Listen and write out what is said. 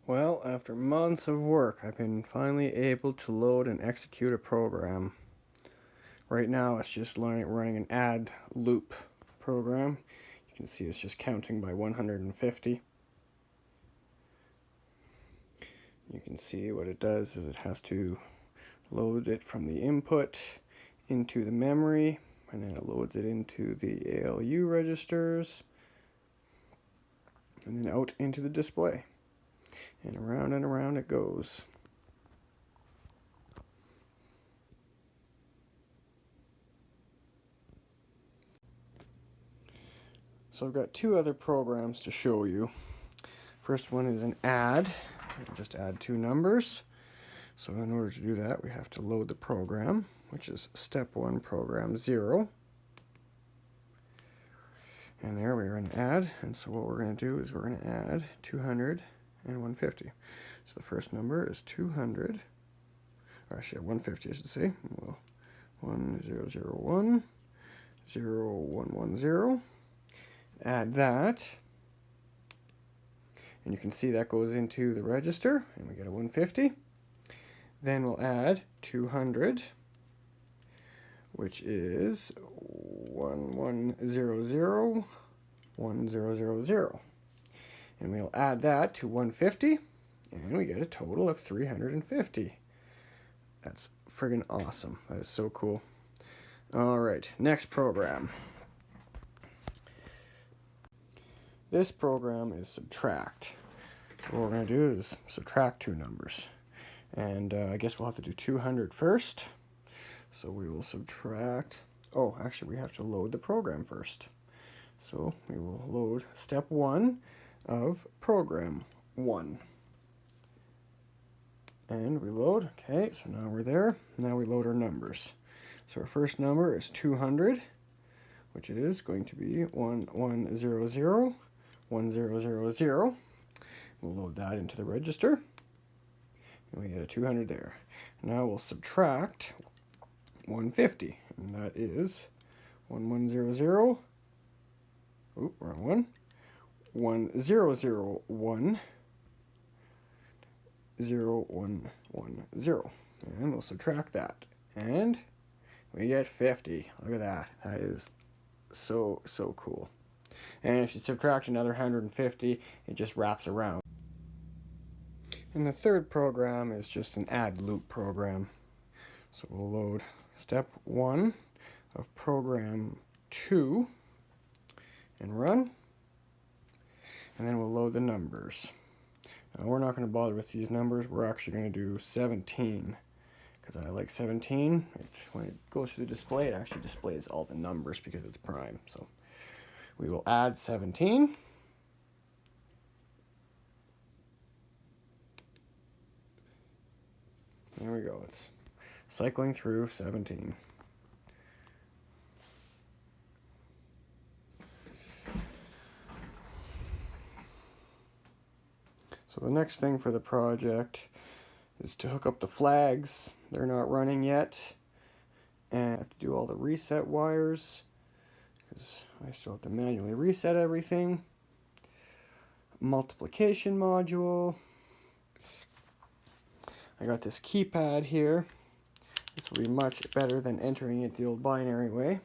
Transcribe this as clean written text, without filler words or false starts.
Well, after months of work, I've been finally able to load and execute a program. Right now, it's just running an add loop program. You can see it's just counting by 150. You can see what it does is it has to load it from the input into the memory, and then it loads it into the ALU registers, and then out into the display. And around it goes. So I've got two other programs to show you. First one is an add. Just add two numbers. So in order to do that, we have to load the program, which is step 1, program 0. And there we are in add. And so what we're going to do is we're going to add 200 and 150. So the first number is 200, or actually 150 I should say. Well, 1001, 0110. Add that. And you can see that goes into the register, and we get a 150. Then we'll add 200, which is 1100, 1000. And we'll add that to 150, and we get a total of 350. That's friggin' awesome. That is so cool. All right, next program. This program is subtract. So what we're going to do is subtract two numbers. And I guess we'll have to do 200 first. So we will subtract. Oh, actually, we have to load the program first. So we will load step 1 of program 1. And we load. Okay, so now we're there. Now we load our numbers. So our first number is 200, which is going to be 1100, 1000. We'll load that into the register. And we get a 200 there. Now we'll subtract 150, and that is 1100. Oop, wrong one. 1001, 0110. And we'll subtract that. And we get 50. Look at that. That is so cool. And if you subtract another 150, it just wraps around. And the third program is just an add loop program. So we'll load step 1 of program 2 and run. And then we'll load the numbers. Now we're not going to bother with these numbers. We're actually going to do 17 because I like 17. When it goes through the display, it actually displays all the numbers because it's prime. So we will add 17. There we go. It's cycling through 17. So the next thing for the project is to hook up the flags. They're not running yet. And I have to do all the reset wires because I still have to manually reset everything. Multiplication module. I got this keypad here. This will be much better than entering it the old binary way.